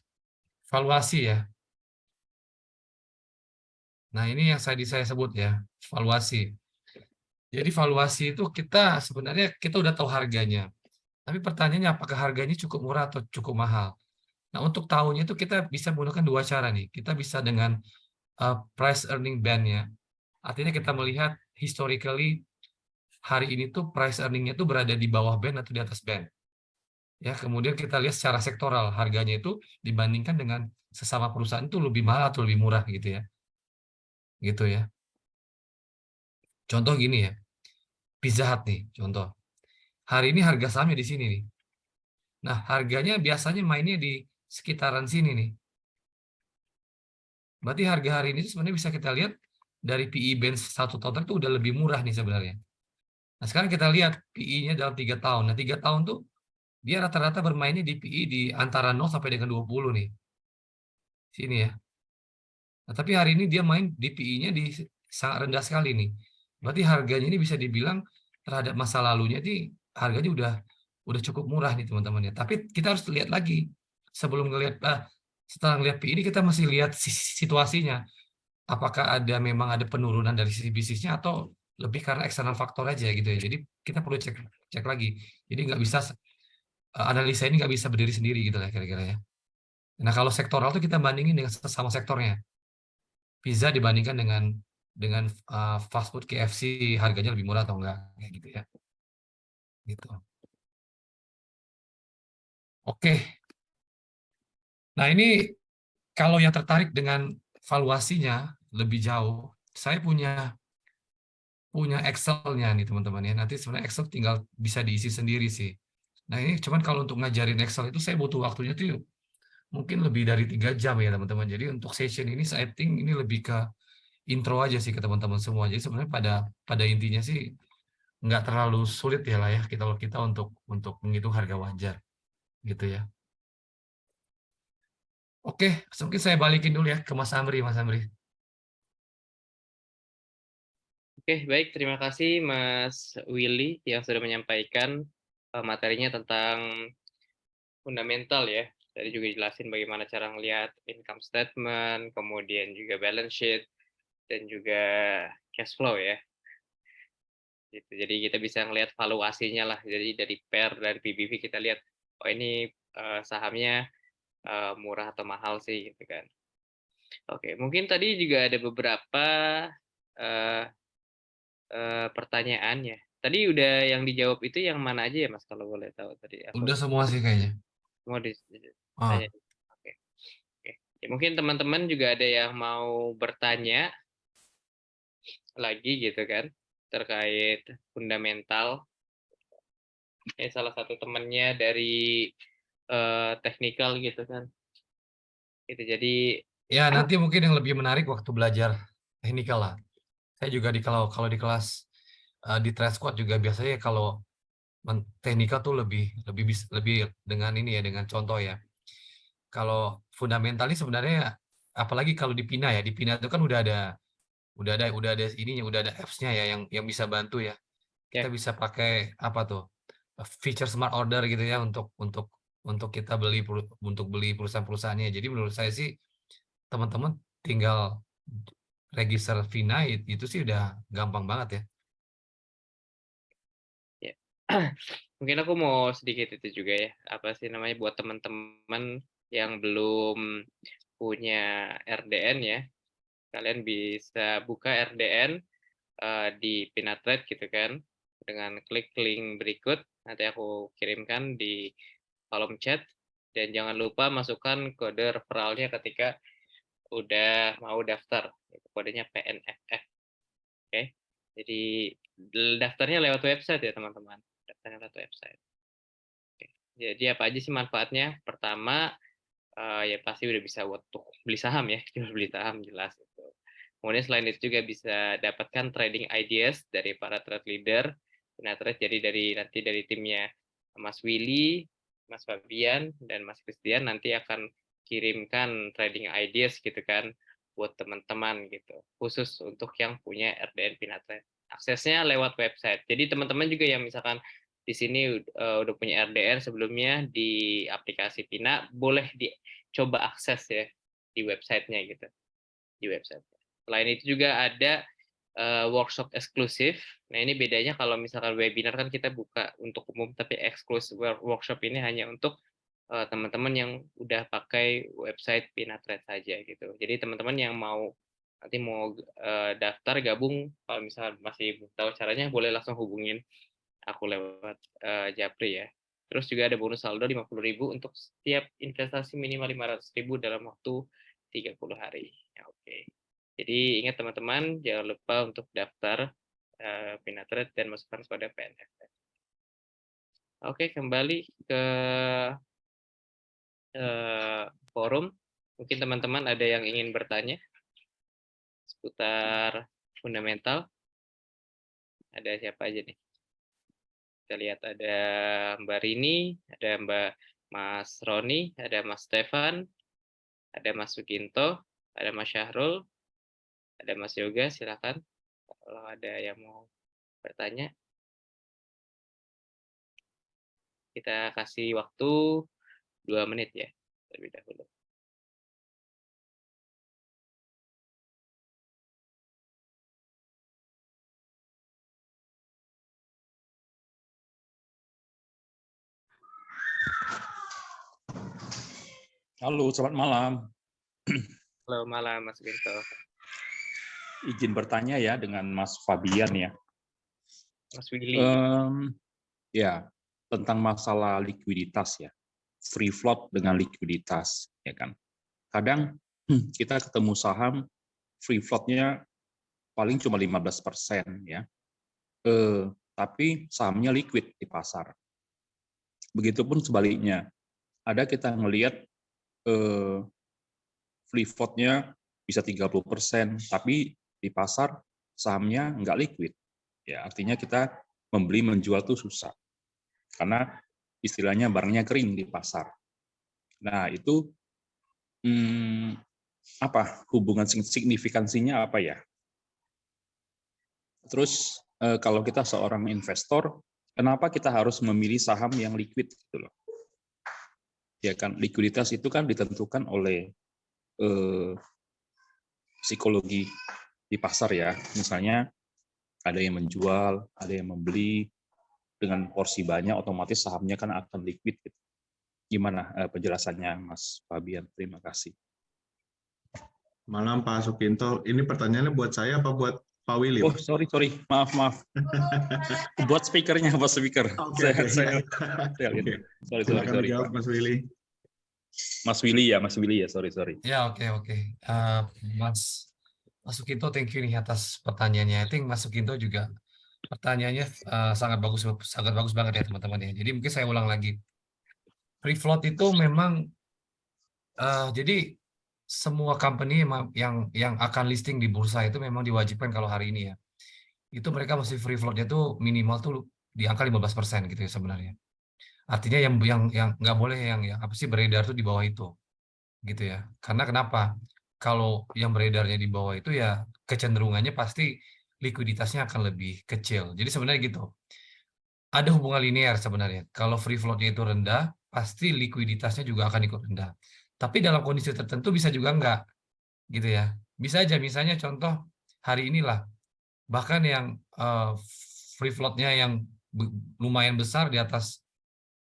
valuasi ya. Nah, ini yang saya sebut ya, valuasi. Jadi valuasi itu kita sebenarnya kita udah tahu harganya. Tapi pertanyaannya apakah harganya cukup murah atau cukup mahal? Nah, untuk tahunya itu kita bisa menggunakan dua cara nih. Kita bisa dengan price earning band-nya. Artinya kita melihat historically hari ini tuh price earning-nya tuh berada di bawah band atau di atas band. Ya, kemudian kita lihat secara sektoral harganya itu dibandingkan dengan sesama perusahaan itu lebih mahal atau lebih murah gitu ya. Gitu ya. Contoh gini ya. Pizza Hut nih, contoh. Hari ini harga sahamnya di sini nih. Nah, harganya biasanya mainnya di sekitaran sini nih. Berarti harga hari ini sebenarnya bisa kita lihat dari PE band 1 tahun itu udah lebih murah nih sebenarnya. Nah, sekarang kita lihat PE-nya dalam 3 tahun. Nah, 3 tahun tuh dia rata-rata bermainnya di PE di antara 0 sampai dengan 20 nih. Sini ya. Nah, tapi hari ini dia main di PE-nya di sangat rendah sekali nih. Berarti harganya ini bisa dibilang terhadap masa lalunya ini harganya udah cukup murah nih teman-teman ya. Tapi kita harus lihat lagi sebelum setelah ngelihat PE ini kita masih lihat situasinya. Apakah memang ada penurunan dari sisi bisnisnya atau lebih karena eksternal faktor aja gitu ya. Jadi kita perlu cek cek lagi. Jadi nggak bisa analisa ini nggak bisa berdiri sendiri gitu lah kira-kira ya. Nah, kalau sektoral itu kita bandingin dengan sesama sektornya. Pizza dibandingkan dengan fast food KFC harganya lebih murah atau enggak kayak gitu ya. Gitu. Oke. Nah, ini kalau yang tertarik dengan valuasinya lebih jauh, saya punya Excel-nya nih teman-teman ya. Nanti sebenarnya Excel tinggal bisa diisi sendiri sih. Nah, ini cuman kalau untuk ngajarin Excel itu saya butuh waktunya tuh mungkin lebih dari 3 jam ya teman-teman. Jadi untuk session ini saya think ini lebih ke intro aja sih ke teman-teman semua. Jadi sebenarnya pada intinya sih nggak terlalu sulit ya lah ya kita untuk menghitung harga wajar gitu ya. Oke, mungkin saya balikin dulu ya ke Mas Amri, Mas Amri. Oke, baik. Terima kasih Mas Willy yang sudah menyampaikan materinya tentang fundamental ya. Tadi juga jelasin bagaimana cara ngelihat income statement, kemudian juga balance sheet, dan juga cash flow ya. Gitu. Jadi kita bisa ngelihat valuasinya lah. Jadi dari PER dan PBV kita lihat, oh ini sahamnya murah atau mahal sih gitu kan. Oke, mungkin tadi juga ada beberapa eh, pertanyaan ya. Tadi udah yang dijawab itu yang mana aja ya Mas kalau boleh tahu tadi Udah aku semua sih kayaknya. mau Ah, ditanya. Oke. Oke. Ya, mungkin teman-teman juga ada yang mau bertanya lagi gitu kan terkait fundamental. Ini salah satu temannya dari teknikal gitu kan. Itu jadi ya nanti mungkin yang lebih menarik waktu belajar teknikal lah. Saya juga kalau di kelas di Trade Squad juga biasanya kalau teknikal tuh lebih dengan ini ya dengan contoh ya. Kalau fundamentalis sebenarnya apalagi kalau di Pina ya, di Pina itu kan udah ada ininya, udah ada apps-nya ya yang bisa bantu ya. Kita ya. bisa pakai apa tuh? Feature smart order gitu ya untuk kita untuk beli perusahaan-perusahaannya. Jadi menurut saya sih teman-teman tinggal register Vina itu sih udah gampang banget ya. Ya. Mungkin aku mau sedikit itu juga ya, apa sih namanya buat teman-teman yang belum punya RDN ya. Kalian bisa buka RDN di Pinatrade gitu kan, dengan klik link berikut, nanti aku kirimkan di kolom chat, dan jangan lupa masukkan kode referralnya ketika udah mau daftar, kodenya PNFF, oke? Jadi daftarnya lewat website ya teman-teman, daftarnya lewat website. Oke. Jadi apa aja sih manfaatnya? Pertama, ya pasti udah bisa untuk beli saham ya, jual beli saham jelas itu. Kemudian selain itu juga bisa dapatkan trading ideas dari para trade leader, Pinatrade, jadi nanti dari timnya Mas Willy, Mas Fabian, dan Mas Christian nanti akan kirimkan trading ideas gitu kan buat teman-teman gitu, khusus untuk yang punya RDN Pinatrade. Aksesnya lewat website. Jadi teman-teman juga yang misalkan di sini udah punya RDN sebelumnya di aplikasi Pina, boleh dicoba akses ya di websitenya gitu, di website. Selain itu juga ada workshop eksklusif. Nah, ini bedanya kalau misalkan webinar kan kita buka untuk umum, tapi eksklusif workshop ini hanya untuk teman-teman yang udah pakai website Pinatrade saja gitu. Jadi teman-teman yang nanti mau daftar gabung, kalau misalnya masih belum tahu caranya, boleh langsung hubungin aku lewat Japri ya. Terus juga ada bonus saldo 50.000 untuk setiap investasi minimal 500.000 dalam waktu 30 hari. Ya, oke. Jadi ingat teman-teman, jangan lupa untuk daftar Pinatrade dan masukkan kode PNF. Oke, kembali ke forum. Mungkin teman-teman ada yang ingin bertanya seputar fundamental. Ada siapa aja nih? Kita lihat ada Mbak Rini, ada Mas Roni, ada Mas Stefan, ada Mas Suginto, ada Mas Syahrul, ada Mas Yoga, silakan kalau ada yang mau bertanya. Kita kasih waktu 2 menit ya, terlebih dahulu. Halo, selamat malam. Halo malam Mas Suginto. Izin bertanya ya dengan Mas Fabian ya. Mas Willy. Ya, tentang masalah likuiditas ya. Free float dengan likuiditas, ya kan. Kadang kita ketemu saham free float-nya paling cuma 15% ya. Tapi sahamnya liquid di pasar. Begitupun sebaliknya. Ada kita ngelihat free float-nya bisa 30%, tapi di pasar sahamnya nggak liquid. Ya, artinya kita membeli menjual tuh susah. Karena istilahnya barangnya kering di pasar. Nah, itu apa hubungan signifikansinya apa ya? Terus kalau kita seorang investor, kenapa kita harus memilih saham yang liquid gitu loh? Ya kan, likuiditas itu kan ditentukan oleh psikologi di pasar ya. Misalnya ada yang menjual, ada yang membeli, dengan porsi banyak otomatis sahamnya kan akan liquid. Gitu. Gimana penjelasannya Mas Fabian? Terima kasih. Malam Pak Sukinto. Ini pertanyaannya buat saya apa buat Pak Willy? Oh, sorry. Maaf. Buat speakernya, Pak speaker. Oke. Sorry. Silakan dijawab, Mas Willy. Mas Willy ya, sorry. Ya, oke. Mas Sukinto, thank you nih atas pertanyaannya. I think Mas Sukinto juga pertanyaannya sangat bagus banget ya teman-teman ya. Jadi mungkin saya ulang lagi. Free float itu memang jadi semua company yang akan listing di bursa itu memang diwajibkan kalau hari ini ya. Itu mereka mesti free float-nya tuh minimal tuh di angka 15% gitu ya sebenarnya. Artinya yang nggak boleh yang apa sih beredar tuh di bawah itu. Gitu ya. Karena kenapa? Kalau yang beredarnya di bawah itu ya kecenderungannya pasti likuiditasnya akan lebih kecil. Jadi sebenarnya gitu. Ada hubungan linear sebenarnya. Kalau free float-nya itu rendah, pasti likuiditasnya juga akan ikut rendah. Tapi dalam kondisi tertentu bisa juga enggak, gitu ya. Bisa aja, misalnya contoh hari inilah, bahkan yang free float-nya yang lumayan besar di atas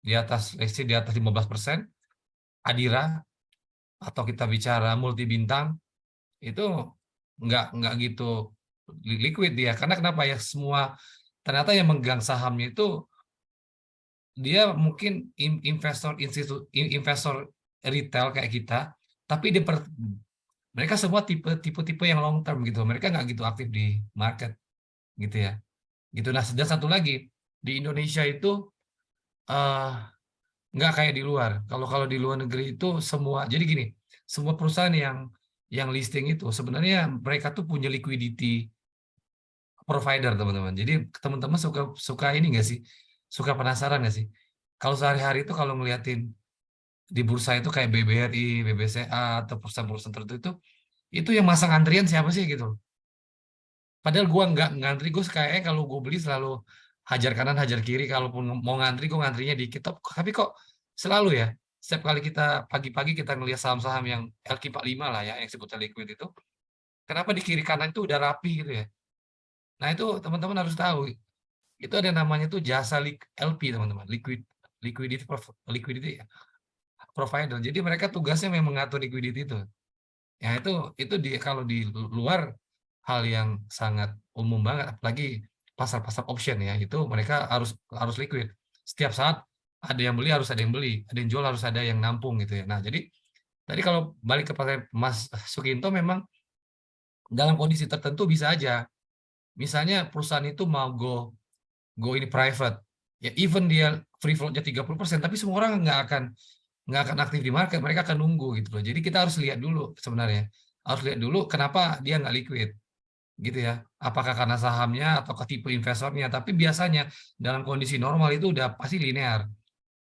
15%, Adira atau kita bicara multi bintang itu nggak gitu liquid dia. Karena kenapa ya, semua ternyata yang megang sahamnya itu dia mungkin investor investor retail kayak kita, tapi mereka semua tipe yang long term gitu. Mereka nggak gitu aktif di market gitu ya. Gitu. Nah, dan satu lagi di Indonesia itu eh nggak kayak di luar. Kalau di luar negeri itu semua, jadi gini, semua perusahaan yang listing itu sebenarnya mereka tuh punya liquidity provider, teman-teman. Jadi teman-teman suka ini nggak sih? Suka penasaran nggak sih? Kalau sehari-hari itu kalau ngeliatin di bursa itu kayak BBRI, BBCA atau perusahaan-perusahaan tertentu itu yang masang antrian siapa sih gitu. Padahal gua nggak ngantri, gue kayaknya kalau gue beli selalu hajar kanan hajar kiri, kalaupun mau ngantri gue ngantrinya dikit. Tapi kok selalu ya, setiap kali kita pagi-pagi kita ngelihat saham-saham yang LQ45 lah ya, yang sebutnya liquid itu, kenapa di kiri kanan itu udah rapi gitu ya. Nah itu teman-teman harus tahu, itu ada namanya tuh jasa LP, teman-teman, liquidity provider. Jadi mereka tugasnya memang mengatur liquidity itu. Ya itu kalau di luar hal yang sangat umum banget, apalagi pasar-pasar option ya, itu mereka harus liquid. Setiap saat ada yang beli harus ada yang beli, ada yang jual harus ada yang nampung gitu ya. Nah, jadi tadi kalau balik kepada Mas Sukinto, memang dalam kondisi tertentu bisa aja. Misalnya perusahaan itu mau go ini private. Ya even dia free float-nya 30%, tapi semua orang nggak akan aktif di market, mereka akan nunggu gitu loh. Jadi kita harus lihat dulu sebenarnya. Harus lihat dulu kenapa dia nggak liquid gitu ya. Apakah karena sahamnya atau ke tipe investornya. Tapi biasanya dalam kondisi normal itu udah pasti linear.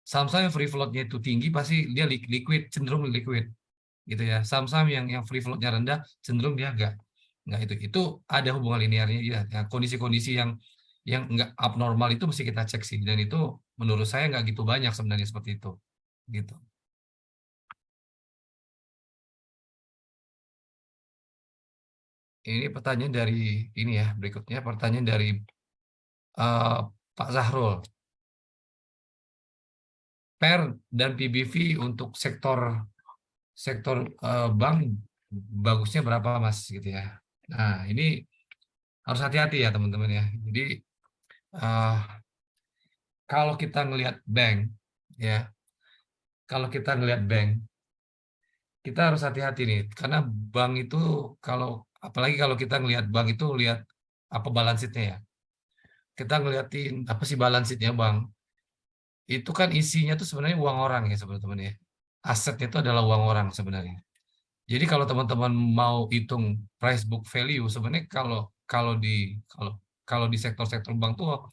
Saham-saham yang free float-nya itu tinggi pasti dia liquid, cenderung liquid gitu ya. Saham-saham yang free float-nya rendah cenderung dia nggak itu ada hubungan linearnya ya. Kondisi-kondisi yang nggak abnormal itu mesti kita cek sih, dan itu menurut saya nggak gitu banyak sebenarnya seperti itu gitu. Ini pertanyaan dari ini ya, berikutnya pertanyaan dari Pak Zahrul. PER dan PBV untuk sektor bank bagusnya berapa Mas gitu ya. Nah, ini harus hati-hati ya teman-teman ya. Jadi kalau kita ngelihat bank ya, kita harus hati-hati nih, karena bank itu apalagi kalau kita ngelihat bank itu lihat apa balance sheet-nya ya. Kita ngeliatin apa sih balance sheet-nya bank. Itu kan isinya tuh sebenarnya uang orang ya teman-teman ya. Asetnya itu adalah uang orang sebenarnya. Jadi kalau teman-teman mau hitung price book value, sebenarnya kalau di sektor-sektor bank tuh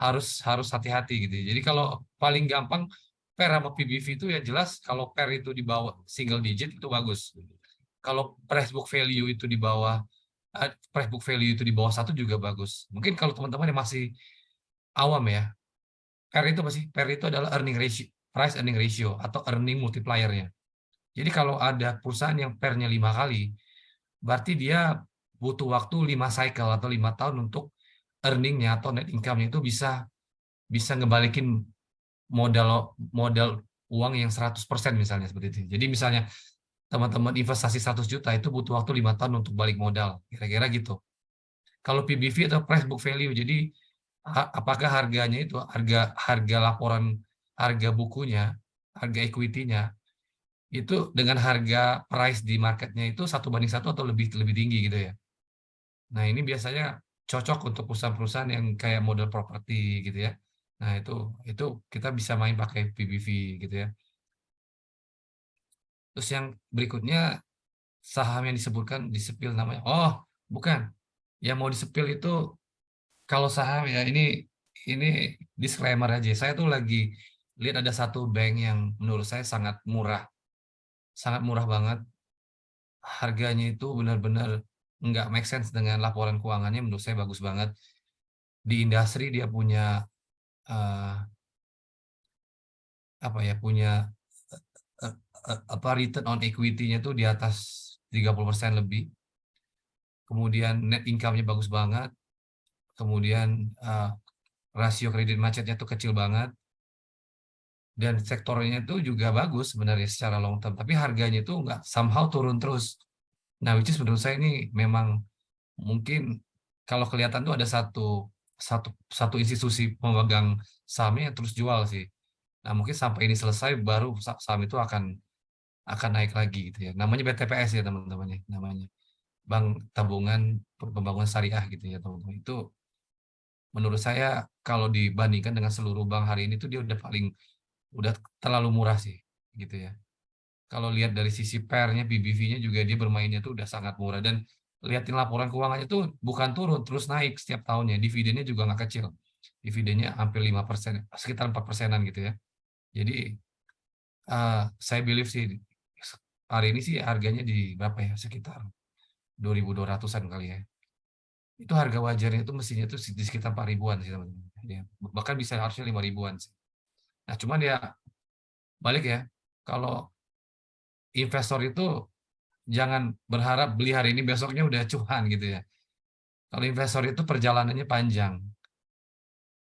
harus hati-hati gitu. Jadi kalau paling gampang PER sama PBV itu ya jelas, kalau PER itu di bawah single digit itu bagus. Kalau price book value itu di bawah satu juga bagus. Mungkin kalau teman-teman yang masih awam ya, PER itu apa sih? PER itu adalah earning ratio, price earning ratio atau earning multiplier-nya. Jadi kalau ada perusahaan yang PER-nya 5 kali, berarti dia butuh waktu 5 cycle atau 5 tahun untuk earning-nya atau net income-nya itu bisa ngebalikin modal uang yang 100% misalnya seperti itu. Jadi misalnya teman-teman investasi 100 juta itu butuh waktu 5 tahun untuk balik modal, kira-kira gitu. Kalau PBV atau price book value, jadi apakah harganya itu harga laporan, harga bukunya, harga equity-nya itu dengan harga price di marketnya itu 1:1 atau lebih tinggi gitu ya. Nah ini biasanya cocok untuk perusahaan-perusahaan yang kayak model properti gitu ya. Nah itu kita bisa main pakai PBV gitu ya. Terus yang berikutnya saham yang disebutkan disepil namanya. Oh bukan, yang mau disepil itu kalau saham ya ini disclaimer aja. Saya tuh lagi lihat ada satu bank yang menurut saya sangat murah banget. Harganya itu benar-benar nggak make sense dengan laporan keuangannya, menurut saya bagus banget. Di industri dia punya return on equity-nya tuh di atas 30% lebih. Kemudian net income-nya bagus banget. Kemudian rasio kredit macetnya tuh kecil banget. Dan sektornya itu juga bagus sebenarnya secara long term, tapi harganya itu nggak somehow turun terus, Nah, which is menurut saya ini memang mungkin kalau kelihatan tuh ada satu institusi pemegang sahamnya yang terus jual sih. Nah, mungkin sampai ini selesai baru saham itu akan naik lagi gitu ya. Namanya BTPS ya teman-teman ya, namanya Bank Tabungan Pembangunan Syariah gitu ya teman-teman. Itu menurut saya kalau dibandingkan dengan seluruh bank hari ini tuh dia udah terlalu murah sih gitu ya. Kalau lihat dari sisi PER-nya, BBV-nya juga dia bermainnya tuh udah sangat murah, dan lihatin laporan keuangannya tuh bukan turun, terus naik setiap tahunnya. Dividennya juga nggak kecil. Dividennya hampir 5%, sekitar 4%-an gitu ya. Jadi saya believe sih hari ini sih harganya di berapa ya? Sekitar 2.200-an kali ya. Itu harga wajarnya itu mestinya tuh di sekitar 4 ribuan sih teman-teman. Ya, bahkan bisa harusnya 5 ribuan sih. Nah, cuman ya balik ya, kalau investor itu jangan berharap beli hari ini besoknya udah cuan gitu ya. Kalau investor itu perjalanannya panjang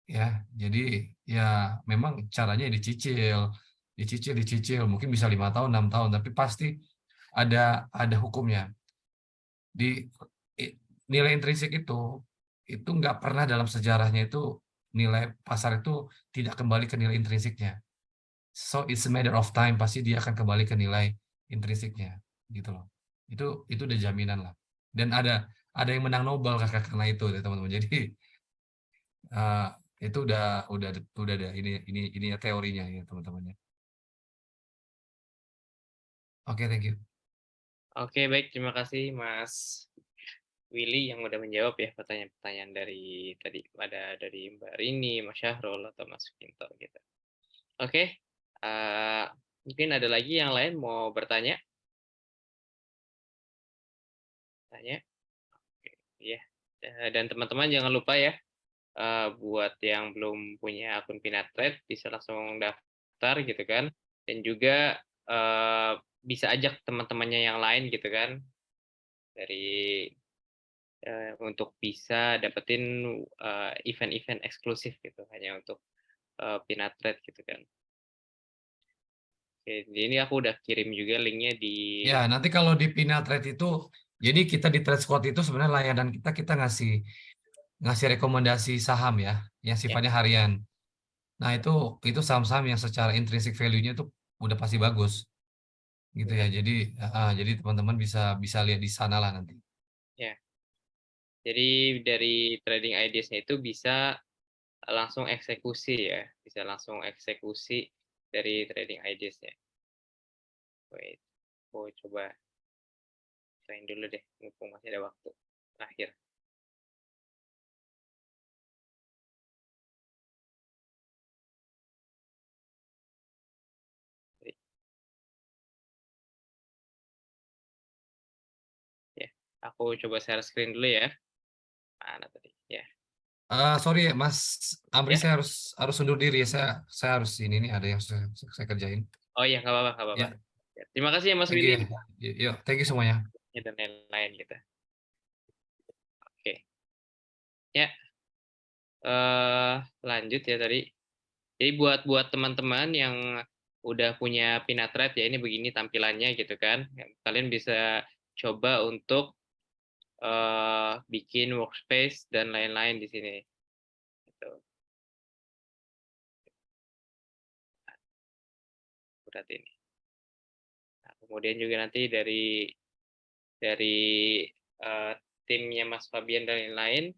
ya. Jadi ya memang caranya dicicil, dicicil, mungkin bisa 5 tahun, 6 tahun, tapi pasti ada hukumnya. Di nilai intrinsik itu nggak pernah dalam sejarahnya itu nilai pasar itu tidak kembali ke nilai intrinsiknya. So it's a matter of time, pasti dia akan kembali ke nilai intrinsiknya gitu loh. Itu udah jaminan lah. Dan ada yang menang Nobel karena itu ya teman-teman. Jadi eh, itu udah ada ini ya teorinya ya teman-teman ya. Oke, thank you. Oke, baik. Terima kasih Mas Willy yang udah menjawab ya pertanyaan-pertanyaan dari tadi. Ada dari Mbak Rini, Mas Syahrul, atau Mas Kinto gitu. Oke, mungkin ada lagi yang lain mau bertanya? Tanya? Oke, iya. Dan teman-teman jangan lupa ya, buat yang belum punya akun Pinatrade bisa langsung daftar gitu kan, dan juga bisa ajak teman-temannya yang lain gitu kan, dari untuk bisa dapetin event-event eksklusif gitu hanya untuk Pinatrade gitu kan. Oke, ini aku udah kirim juga linknya di. Ya, nanti kalau di Pinatrade itu, jadi kita di Trade Squad itu sebenarnya layanan kita ngasih rekomendasi saham ya, yang Ya, sifatnya harian. Nah, itu saham-saham yang secara intrinsic value-nya itu udah pasti bagus. Gitu ya. ya, Jadi teman-teman bisa lihat di sana lah nanti. ya. Jadi dari trading ideas-nya itu bisa langsung eksekusi ya, bisa langsung eksekusi dari trading ideas-nya. Wait, aku coba trying dulu deh, mumpung masih ada waktu terakhir. Ya, aku coba share screen dulu ya. Mana tadi? Ya, Sorry ya, Mas Amri, ya. saya harus undur diri ya. Saya harus ini nih ada yang saya kerjain. Oh iya, nggak apa-apa, nggak apa-apa. Ya, Ya, terima kasih ya Mas thank you Willy ya. Yuk, thank you semuanya. dan lain-lain gitu. Oke, ya. Lanjut ya tadi. Jadi buat teman-teman yang udah punya Pinatrade ya, ini begini tampilannya gitu kan. Kalian bisa coba untuk bikin workspace dan lain-lain di sini. Gitu. Berarti ini. Nah, kemudian juga nanti dari timnya Mas Fabian dan lain-lain.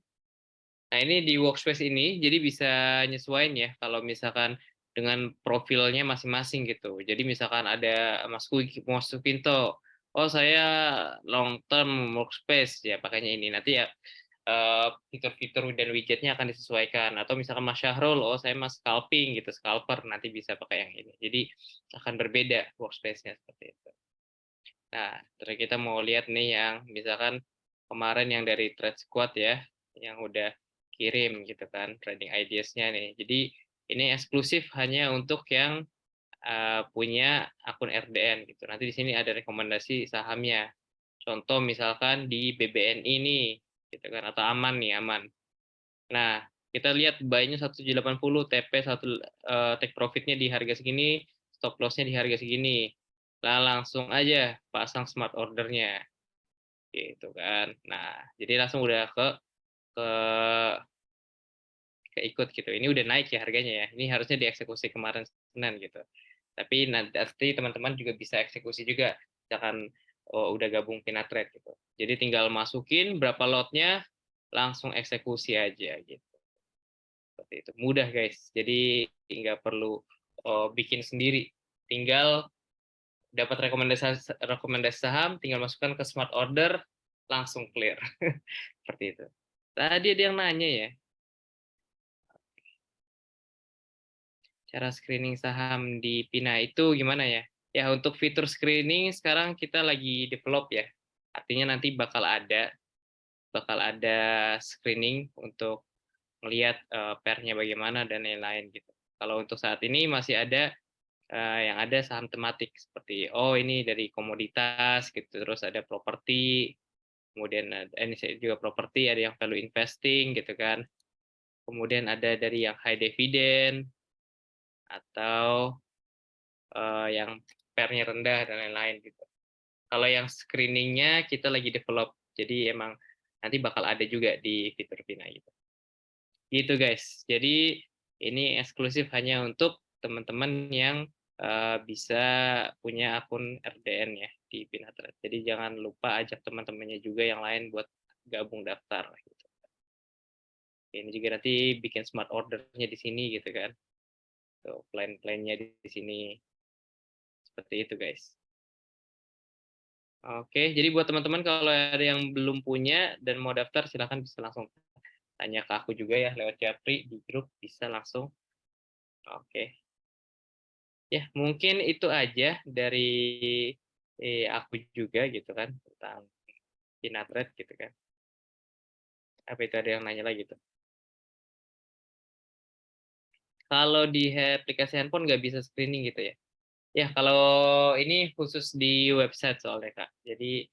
Nah, ini di workspace ini jadi bisa nyesuaiin ya kalau misalkan dengan profilnya masing-masing gitu. Jadi misalkan ada Mas Sukinto, oh saya long term workspace ya pakainya ini. Nanti ya fitur-fitur dan widgetnya akan disesuaikan. Atau misalkan Mas Syahrul, oh saya Mas scalping gitu, scalper, nanti bisa pakai yang ini. Jadi akan berbeda workspace-nya seperti itu. Nah, terus kita mau lihat nih yang misalkan kemarin yang dari Trade Squad ya, yang udah kirim gitu kan trading ideas-nya nih. Jadi ini eksklusif hanya untuk yang punya akun RDN gitu. Nanti di sini ada rekomendasi sahamnya. Contoh misalkan di BBNI nih, gitu kan, atau aman nih, aman. Nah, kita lihat buy-nya 1780, TP take profit-nya di harga segini, stop loss-nya di harga segini. Nah, langsung aja pasang smart order-nya. gitu kan. Nah, jadi langsung udah keikut gitu. Ini udah naik ya harganya ya. Ini harusnya dieksekusi kemarin Senin gitu. Tapi nanti teman-teman juga bisa eksekusi juga. Misalkan udah gabung Pinatrade gitu. Jadi tinggal masukin berapa lotnya, langsung eksekusi aja gitu. Seperti itu. Mudah guys. Jadi nggak perlu bikin sendiri. Tinggal dapat rekomendasi saham, tinggal masukkan ke smart order, langsung clear. Seperti itu. Tadi ada yang nanya ya, cara screening saham di Pina itu gimana ya? Ya untuk fitur screening sekarang kita lagi develop ya. Artinya nanti bakal ada screening untuk melihat pair-nya bagaimana dan lain-lain gitu. Kalau untuk saat ini masih ada yang ada saham tematik seperti ini dari komoditas gitu, terus ada properti, kemudian ini juga properti, ada yang value investing gitu kan. Kemudian ada dari yang high dividend atau yang pair-nya rendah dan lain-lain gitu. Kalau yang screening-nya kita lagi develop, jadi emang nanti bakal ada juga di fitur Pina gitu. Gitu guys. Jadi ini eksklusif hanya untuk teman-teman yang bisa punya akun RDN ya di Pinatrade. Jadi jangan lupa ajak teman-temannya juga yang lain buat gabung daftar gitu. Ini juga nanti bikin smart order-nya di sini gitu kan. Tuh, plan-plannya di sini. Seperti itu guys. Oke, jadi buat teman-teman kalau ada yang belum punya dan mau daftar silahkan bisa langsung tanya ke aku juga ya lewat Japri di grup, bisa langsung. Oke. Ya, mungkin itu aja dari aku juga gitu kan tentang Pinatrade gitu kan. Apa itu ada yang nanya lagi tuh? Kalau di aplikasi handphone nggak bisa screening gitu ya? Ya, kalau ini khusus di website soalnya Kak. Jadi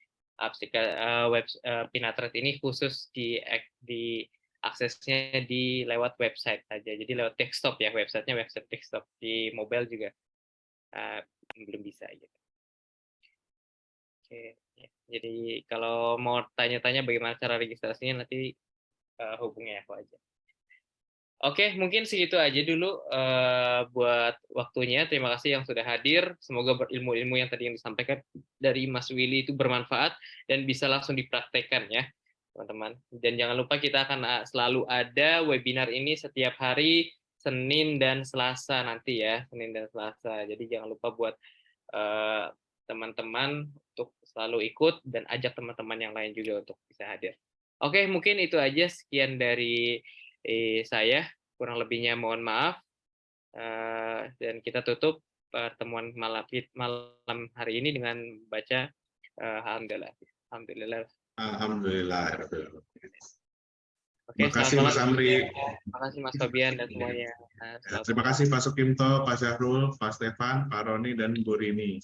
Pinatrade ini khusus di aksesnya di lewat website aja. Jadi lewat desktop ya, websitenya website desktop. Di mobile juga belum bisa gitu. Oke, ya. Jadi kalau mau tanya-tanya bagaimana cara registrasinya nanti hubungi aku aja. Oke, mungkin segitu aja dulu buat waktunya. Terima kasih yang sudah hadir. Semoga ilmu-ilmu yang tadi yang disampaikan dari Mas Willy itu bermanfaat dan bisa langsung dipraktekkan ya, teman-teman. Dan jangan lupa kita akan selalu ada webinar ini setiap hari Senin dan Selasa nanti ya, Senin dan Selasa. Jadi jangan lupa buat teman-teman untuk selalu ikut dan ajak teman-teman yang lain juga untuk bisa hadir. Oke, mungkin itu aja sekian dari saya, kurang lebihnya mohon maaf, dan kita tutup pertemuan malam hari ini dengan baca alhamdulillah. Alhamdulillah. Oke, Terima kasih Mas Amri. Terima kasih Mas Fabian dan semuanya. Terima kasih Pak Sukimto, Pak Syahrul, Pak Stefan, Pak Roni, dan Bu Rini.